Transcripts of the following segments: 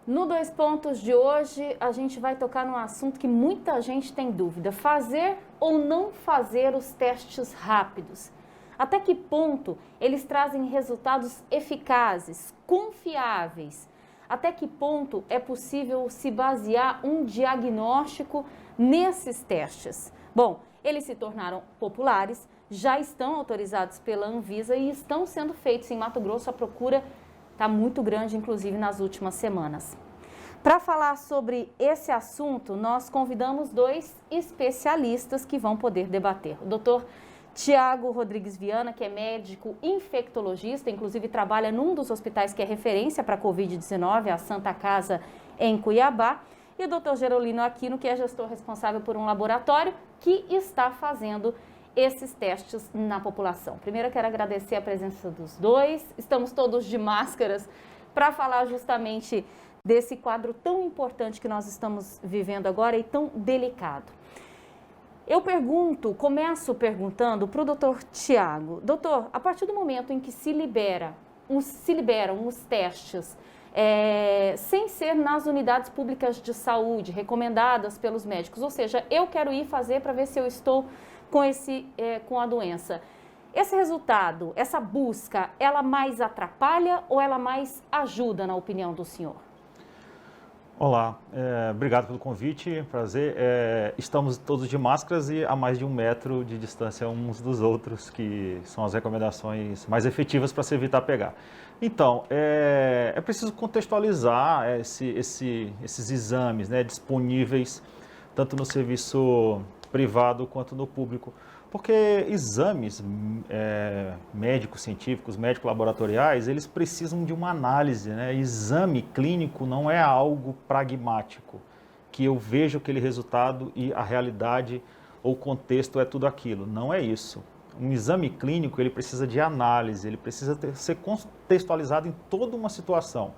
No Dois Pontos de hoje, a gente vai tocar num assunto que muita gente tem dúvida: fazer ou não fazer os testes rápidos. Até que ponto eles trazem resultados eficazes, confiáveis? Até que ponto é possível se basear um diagnóstico nesses testes? Bom, eles se tornaram populares, já estão autorizados pela Anvisa e estão sendo feitos em Mato Grosso. A procura está muito grande, inclusive nas últimas semanas. Para falar sobre esse assunto, nós convidamos dois especialistas que vão poder debater. O doutor Tiago Rodrigues Viana, que é médico infectologista, inclusive trabalha num dos hospitais que é referência para a Covid-19, a Santa Casa, em Cuiabá. E o doutor Gerolino Aquino, que é gestor responsável por um laboratório que está fazendo esses testes na população. Primeiro, eu quero agradecer a presença dos dois. Estamos todos de máscaras para falar justamente desse quadro tão importante que nós estamos vivendo agora e tão delicado. Eu começo perguntando para o doutor Tiago. Doutor, a partir do momento em que se liberam os testes, sem ser nas unidades públicas de saúde recomendadas pelos médicos, ou seja, eu quero ir fazer para ver se eu estou com a doença. Esse resultado, essa busca, ela mais atrapalha ou ela mais ajuda, na opinião do senhor? Olá, obrigado pelo convite, prazer. Estamos todos de máscaras e a mais de 1 metro de distância uns dos outros, que são as recomendações mais efetivas para se evitar pegar. Então, é preciso contextualizar esses exames, né, disponíveis tanto no serviço privado quanto no público, porque exames médicos, científicos, médico-laboratoriais, eles precisam de uma análise, né? Exame clínico não é algo pragmático, que eu vejo aquele resultado e a realidade ou contexto é tudo aquilo. Não é isso. Um exame clínico, ele precisa de análise, ele precisa ser contextualizado em toda uma situação.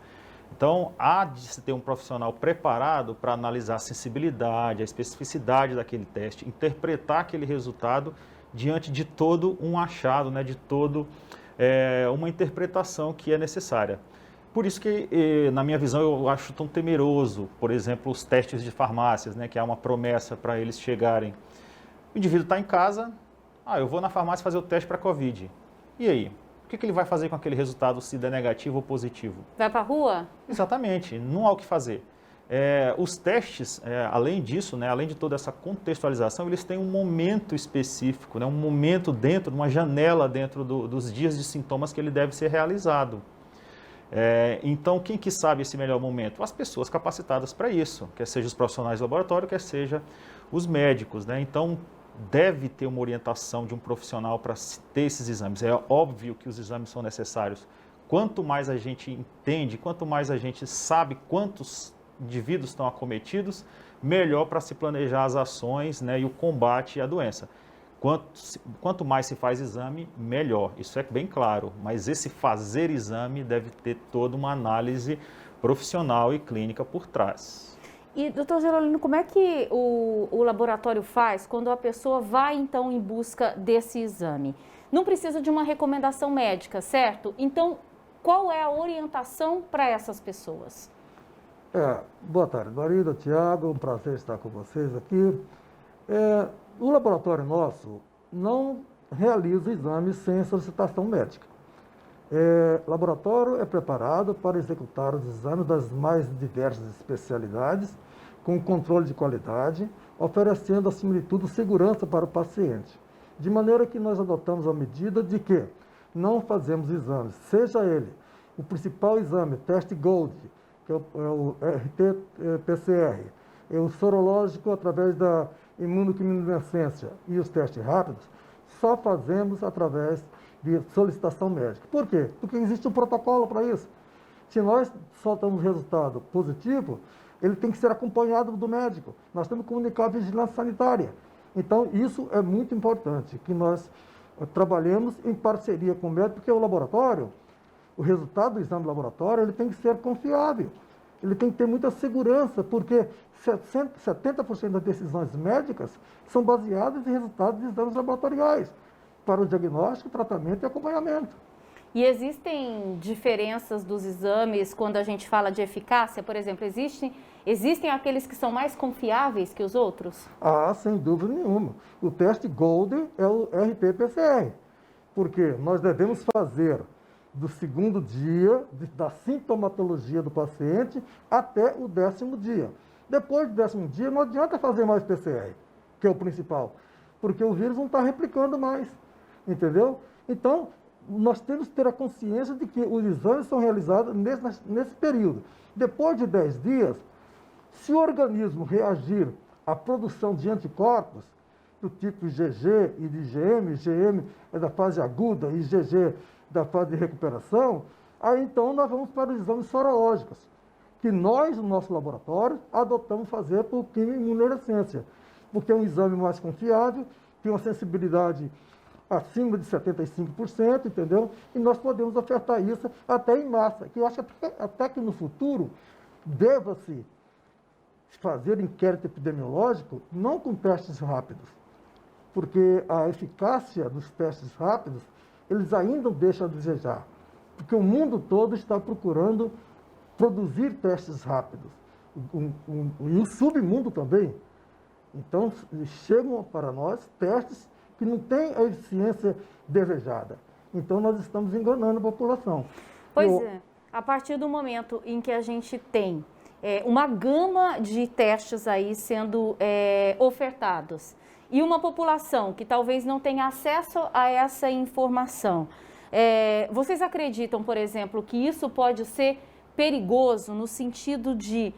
Então, há de se ter um profissional preparado para analisar a sensibilidade, a especificidade daquele teste, interpretar aquele resultado diante de todo um achado, né, de todo uma interpretação que é necessária. Por isso que, na minha visão, eu acho tão temeroso, por exemplo, os testes de farmácias, né, que há uma promessa para eles chegarem. O indivíduo está em casa, eu vou na farmácia fazer o teste para a Covid. E aí? O que ele vai fazer com aquele resultado, se der negativo ou positivo? Vai para a rua? Exatamente, não há o que fazer. Os testes, além disso, né, além de toda essa contextualização, eles têm um momento específico, né, um momento dentro, uma janela dentro dos dias de sintomas que ele deve ser realizado. Então, quem que sabe esse melhor momento? As pessoas capacitadas para isso, quer seja os profissionais do laboratório, quer seja os médicos, né? Então, deve ter uma orientação de um profissional para ter esses exames. É óbvio que os exames são necessários. Quanto mais a gente entende, quanto mais a gente sabe quantos indivíduos estão acometidos, melhor para se planejar as ações, né, e o combate à doença. Quanto mais se faz exame, melhor. Isso é bem claro, mas esse fazer exame deve ter toda uma análise profissional e clínica por trás. E, doutor Gerolino, como é que o laboratório faz quando a pessoa vai, então, em busca desse exame? Não precisa de uma recomendação médica, certo? Então, qual é a orientação para essas pessoas? Boa tarde, Marida, Tiago, um prazer estar com vocês aqui. O laboratório nosso não realiza exames sem solicitação médica. O laboratório é preparado para executar os exames das mais diversas especialidades, com controle de qualidade, oferecendo, acima de tudo, segurança para o paciente. De maneira que nós adotamos a medida de que não fazemos exames, seja ele o principal exame, teste GOLD, que é o RT-PCR, o sorológico através da imunoquimiluminescência e os testes rápidos, só fazemos através de solicitação médica. Por quê? Porque existe um protocolo para isso. Se nós soltamos resultado positivo, ele tem que ser acompanhado do médico. Nós temos que comunicar a vigilância sanitária. Então, isso é muito importante, que nós trabalhemos em parceria com o médico, porque o laboratório, o resultado do exame do laboratório, ele tem que ser confiável. Ele tem que ter muita segurança, porque 70% das decisões médicas são baseadas em resultados de exames laboratoriais, para o diagnóstico, tratamento e acompanhamento. E existem diferenças dos exames quando a gente fala de eficácia? Por exemplo, existem aqueles que são mais confiáveis que os outros? Ah, sem dúvida nenhuma. O teste Golden é o RT-PCR, porque nós devemos fazer do segundo dia, da sintomatologia do paciente, até o 10º dia. Depois do 10º dia, não adianta fazer mais PCR, que é o principal, porque o vírus não está replicando mais, entendeu? Então, nós temos que ter a consciência de que os exames são realizados nesse período. Depois de 10 dias, se o organismo reagir à produção de anticorpos, do tipo IgG e de IgM, IgM é da fase aguda e IgG da fase de recuperação, aí então nós vamos para os exames sorológicos, que nós, no nosso laboratório, adotamos fazer por quimioimunorescência, porque é um exame mais confiável, tem uma sensibilidade acima de 75%, entendeu? E nós podemos ofertar isso até em massa, que eu acho até que no futuro deva-se fazer inquérito epidemiológico não com testes rápidos, porque a eficácia dos testes rápidos, eles ainda deixam a desejar, porque o mundo todo está procurando produzir testes rápidos, e o submundo também. Então, chegam para nós testes que não têm a eficiência desejada. Então, nós estamos enganando a população. Pois é, a partir do momento em que a gente tem uma gama de testes aí sendo ofertados e uma população que talvez não tenha acesso a essa informação, vocês acreditam, por exemplo, que isso pode ser perigoso no sentido de,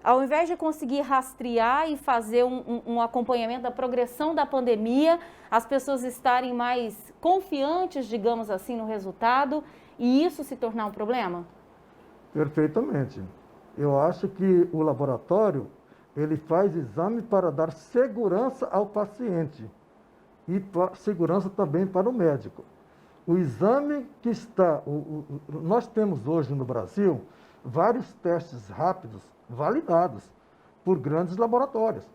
ao invés de conseguir rastrear e fazer um acompanhamento da progressão da pandemia, as pessoas estarem mais confiantes, digamos assim, no resultado e isso se tornar um problema? Perfeitamente. Eu acho que o laboratório, ele faz exame para dar segurança ao paciente e segurança também para o médico. O exame que está... nós temos hoje no Brasil vários testes rápidos validados por grandes laboratórios,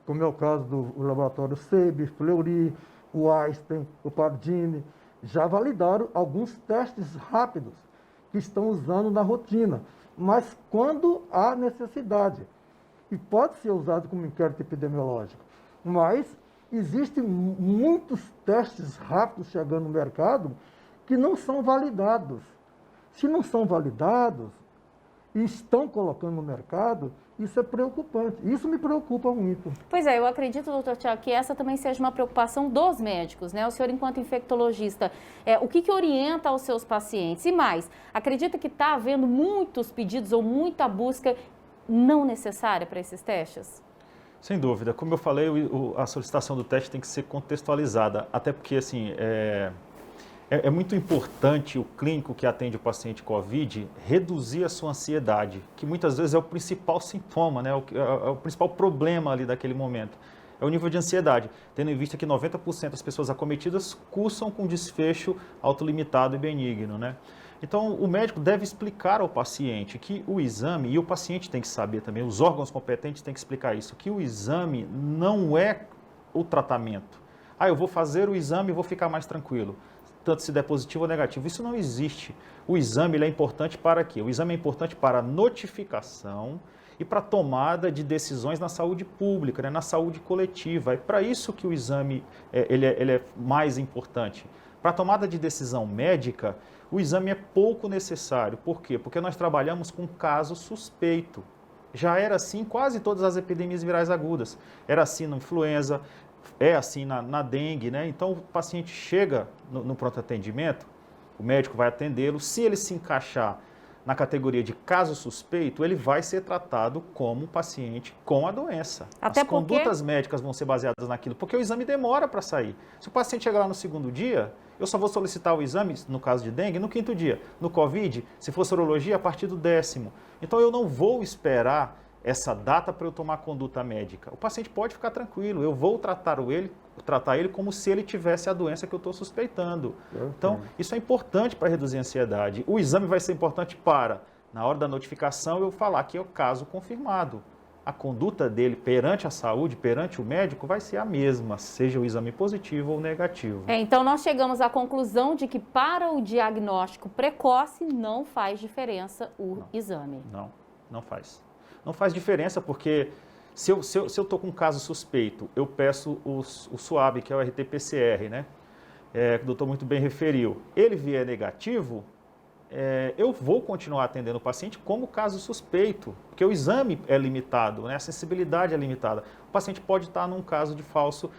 como é o caso do laboratório Sebi, Fleury, o Einstein, o Pardini, já validaram alguns testes rápidos que estão usando na rotina, mas quando há necessidade. E pode ser usado como inquérito epidemiológico, mas existem muitos testes rápidos chegando no mercado que não são validados. Se não são validados e estão colocando no mercado, isso é preocupante. Isso me preocupa muito. Pois é, eu acredito, doutor Tiago, que essa também seja uma preocupação dos médicos, né? O senhor, enquanto infectologista, o que orienta aos seus pacientes? E mais, acredita que está havendo muitos pedidos ou muita busca não necessária para esses testes? Sem dúvida. Como eu falei, a solicitação do teste tem que ser contextualizada, até porque, assim, é muito importante o clínico que atende o paciente COVID reduzir a sua ansiedade, que muitas vezes é o principal sintoma, né? É o principal problema ali daquele momento. É o nível de ansiedade, tendo em vista que 90% das pessoas acometidas cursam com desfecho autolimitado e benigno, né? Então, o médico deve explicar ao paciente que o exame, e o paciente tem que saber também, os órgãos competentes têm que explicar isso, que o exame não é o tratamento. Eu vou fazer o exame e vou ficar mais tranquilo, tanto se der positivo ou negativo. Isso não existe. O exame ele é importante para quê? O exame é importante para notificação e para tomada de decisões na saúde pública, né, na saúde coletiva. É para isso que o exame ele é mais importante. Para a tomada de decisão médica, o exame é pouco necessário. Por quê? Porque nós trabalhamos com caso suspeito. Já era assim em quase todas as epidemias virais agudas. Era assim na influenza, é assim na dengue, né? Então o paciente chega no pronto atendimento, o médico vai atendê-lo. Se ele se encaixar na categoria de caso suspeito, ele vai ser tratado como paciente com a doença. Até as condutas médicas vão ser baseadas naquilo, porque o exame demora para sair. Se o paciente chegar lá no segundo dia, eu só vou solicitar o exame, no caso de dengue, no 5º dia. No COVID, se for sorologia, a partir do 10º. Então eu não vou esperar essa data para eu tomar conduta médica. O paciente pode ficar tranquilo, eu vou tratar ele como se ele tivesse a doença que eu estou suspeitando. Então, isso é importante para reduzir a ansiedade. O exame vai ser importante para, na hora da notificação, eu falar que é o caso confirmado. a conduta dele perante a saúde, perante o médico, vai ser a mesma, seja o exame positivo ou negativo. Então, nós chegamos à conclusão de que para o diagnóstico precoce não faz diferença o exame. Não faz. Não faz diferença porque se eu estou com um caso suspeito, eu peço o SUAB, que é o RT-PCR, né? Que o doutor muito bem referiu. Ele vier negativo, eu vou continuar atendendo o paciente como caso suspeito, porque o exame é limitado, né? A sensibilidade é limitada. O paciente pode estar num caso de falso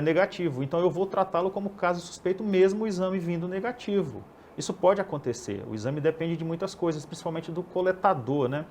negativo, então eu vou tratá-lo como caso suspeito mesmo o exame vindo negativo. Isso pode acontecer, o exame depende de muitas coisas, principalmente do coletador, né?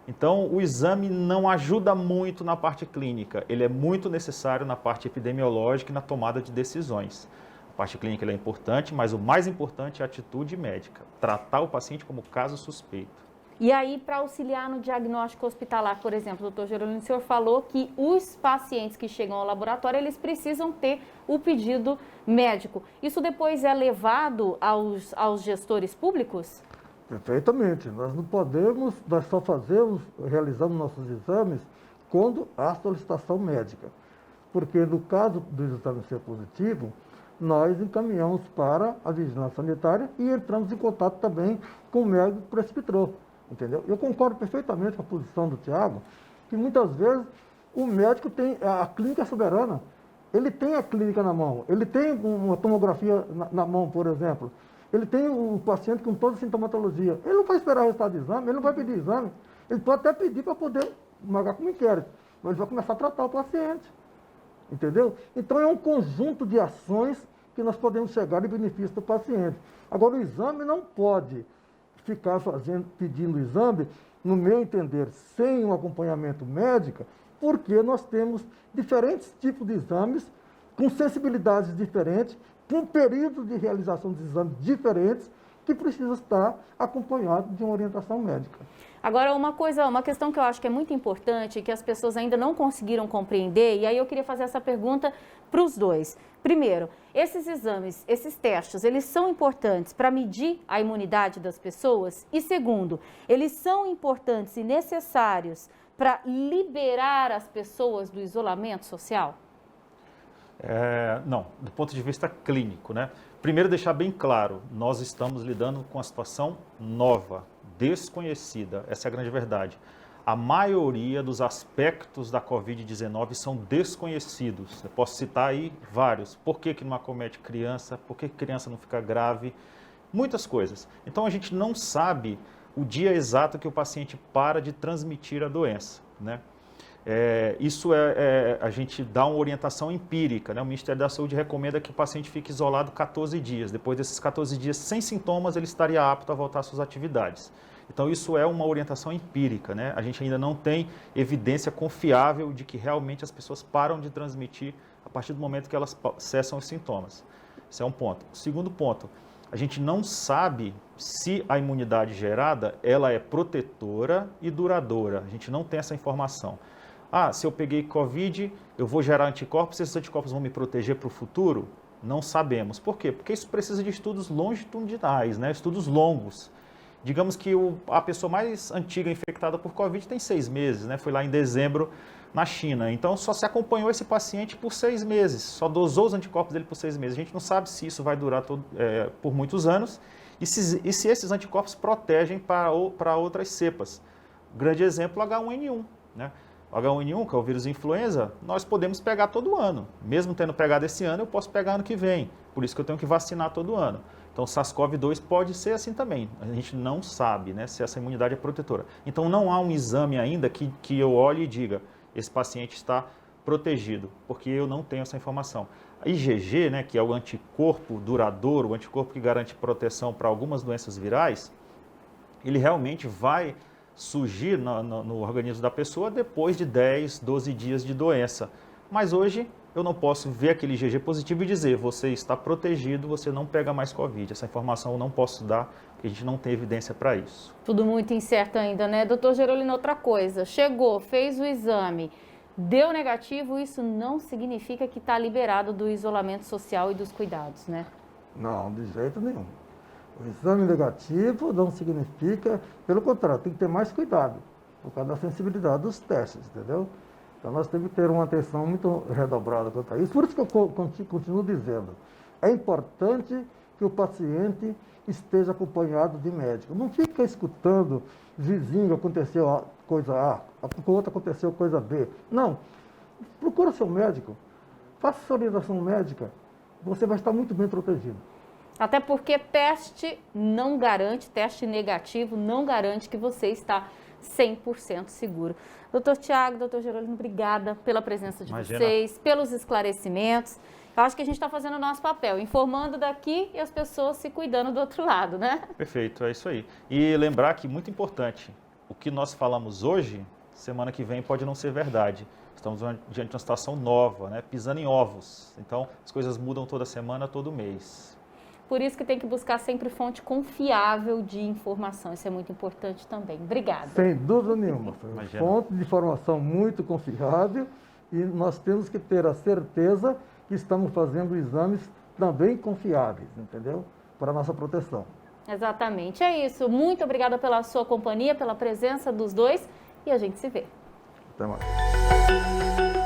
Então, o exame não ajuda muito na parte clínica, ele é muito necessário na parte epidemiológica e na tomada de decisões. A parte clínica é importante, mas o mais importante é a atitude médica, tratar o paciente como caso suspeito. E aí, para auxiliar no diagnóstico hospitalar, por exemplo, doutor Gerolino, o senhor falou que os pacientes que chegam ao laboratório, eles precisam ter o pedido médico. Isso depois é levado aos gestores públicos? Perfeitamente. Nós não podemos, nós só realizamos nossos exames quando há solicitação médica. Porque no caso do exame ser positivo, nós encaminhamos para a vigilância sanitária e entramos em contato também com o médico que precipitou, entendeu? Eu concordo perfeitamente com a posição do Tiago, que muitas vezes o médico tem, a clínica é soberana, ele tem a clínica na mão, ele tem uma tomografia na mão, por exemplo, ele tem um paciente com toda a sintomatologia, ele não vai esperar o resultado do exame, ele não vai pedir exame, ele pode até pedir para poder marcar como inquérito, mas ele vai começar a tratar o paciente. Entendeu? Então é um conjunto de ações que nós podemos chegar em benefício do paciente. Agora, o exame não pode ficar pedindo o exame, no meu entender, sem um acompanhamento médico, porque nós temos diferentes tipos de exames, com sensibilidades diferentes, com períodos de realização dos exames diferentes, que precisa estar acompanhado de uma orientação médica. Agora, uma questão que eu acho que é muito importante, que as pessoas ainda não conseguiram compreender, e aí eu queria fazer essa pergunta para os dois. Primeiro, esses exames, esses testes, eles são importantes para medir a imunidade das pessoas? E segundo, eles são importantes e necessários para liberar as pessoas do isolamento social? Não, do ponto de vista clínico, né? Primeiro, deixar bem claro, nós estamos lidando com uma situação nova, desconhecida, essa é a grande verdade. A maioria dos aspectos da Covid-19 são desconhecidos. Eu posso citar aí vários. Por que não acomete criança? Por que criança não fica grave? Muitas coisas. Então, a gente não sabe o dia exato que o paciente para de transmitir a doença, né? A gente dá uma orientação empírica, né? O Ministério da Saúde recomenda que o paciente fique isolado 14 dias. Depois desses 14 dias, sem sintomas, ele estaria apto a voltar às suas atividades. Então, isso é uma orientação empírica, né? A gente ainda não tem evidência confiável de que realmente as pessoas param de transmitir a partir do momento que elas cessam os sintomas. Esse é um ponto. O segundo ponto, a gente não sabe se a imunidade gerada ela é protetora e duradoura. A gente não tem essa informação. Se eu peguei Covid, eu vou gerar anticorpos, esses anticorpos vão me proteger para o futuro? Não sabemos. Por quê? Porque isso precisa de estudos longitudinais, né? Estudos longos. Digamos que a pessoa mais antiga infectada por Covid tem 6 meses, né? Foi lá em dezembro na China. Então, só se acompanhou esse paciente por 6 meses, só dosou os anticorpos dele por 6 meses. A gente não sabe se isso vai durar por muitos anos e se esses anticorpos protegem para outras cepas. Grande exemplo, H1N1, né? O H1N1, que é o vírus influenza, nós podemos pegar todo ano. Mesmo tendo pegado esse ano, eu posso pegar ano que vem. Por isso que eu tenho que vacinar todo ano. Então, o SARS-CoV-2 pode ser assim também. A gente não sabe, né, se essa imunidade é protetora. Então, não há um exame ainda que eu olhe e diga, esse paciente está protegido, porque eu não tenho essa informação. A IgG, né, que é o anticorpo duradouro, o anticorpo que garante proteção para algumas doenças virais, ele realmente vai surgir no organismo da pessoa depois de 10, 12 dias de doença. Mas hoje eu não posso ver aquele IgG positivo e dizer, você está protegido, você não pega mais Covid. Essa informação eu não posso dar, porque a gente não tem evidência para isso. Tudo muito incerto ainda, né? Doutor Gerolino, outra coisa, chegou, fez o exame, deu negativo, isso não significa que está liberado do isolamento social e dos cuidados, né? Não, de jeito nenhum. O exame negativo não significa, pelo contrário, tem que ter mais cuidado. por causa da sensibilidade dos testes, entendeu? Então nós temos que ter uma atenção muito redobrada quanto a isso. Por isso que eu continuo dizendo, é importante que o paciente esteja acompanhado de médico. Não fica escutando, vizinho, aconteceu coisa A, com o outro aconteceu coisa B. Não. Procura seu médico, faça sua orientação médica, você vai estar muito bem protegido. Até porque teste não garante, teste negativo não garante que você está 100% seguro. Doutor Tiago, doutor Gerolino, obrigada pela presença de vocês, pelos esclarecimentos. Eu acho que a gente está fazendo o nosso papel, informando daqui e as pessoas se cuidando do outro lado, né? Perfeito, é isso aí. E lembrar que, muito importante, o que nós falamos hoje, semana que vem pode não ser verdade. Estamos diante de uma situação nova, né? Pisando em ovos. Então, as coisas mudam toda semana, todo mês. Por isso que tem que buscar sempre fonte confiável de informação. Isso é muito importante também. Obrigada. Sem dúvida nenhuma. Fonte de informação muito confiável e nós temos que ter a certeza que estamos fazendo exames também confiáveis, entendeu? Para a nossa proteção. Exatamente, é isso. Muito obrigada pela sua companhia, pela presença dos dois e a gente se vê. Até mais.